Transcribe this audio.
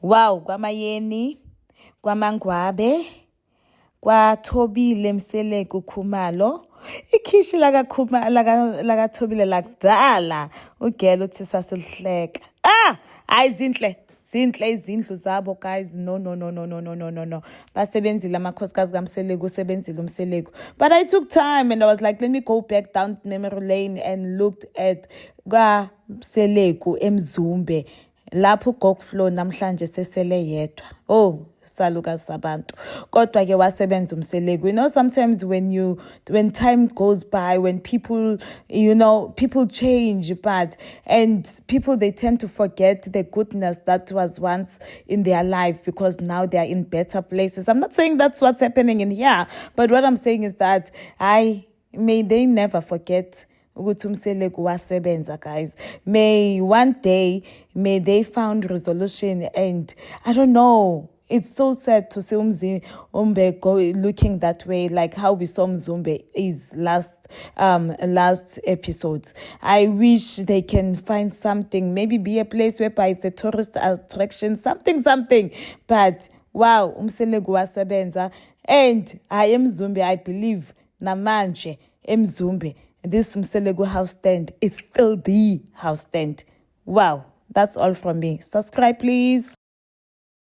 Wow, kwaMayeni, kwaMangwabe, kwaThobile Mseleku Khumalo. Ikhishi lakaThobile lakudala. Ugele uthi sasilihleka. Hayi zinhle izindlu zabo guys. No. Basebenzile amakhosikazi kaMseleku, usebenzile uMseleku. But I took time and I was like, let me go back down memory lane and looked at kaMseleku eMzumbe. Lapho uGokflow namhlanje sesele yedwa. Oh, salukazi sabantu. Kodwa ke wasebenza uMseleku. You know, sometimes when time goes by, when people, people change, and people, they tend to forget the goodness that was once in their life because now they are in better places. I'm not saying that's what's happening in here, but what I'm saying is that may they never forget ukuthi uMseleku wasebenza, guys. May one day, may they found resolution, and I don't know. It's so sad to see Umzumbe go looking that way, like how we saw Mzumbe is last episodes. I wish they can find something, maybe be a place whereby it's a tourist attraction, something. But wow, Umseleku wasebenza, and I am Mzumbe. I believe namanje eMzumbe. This Mseleku house stand, it's still the house stand. Wow, that's all from me. Subscribe, please.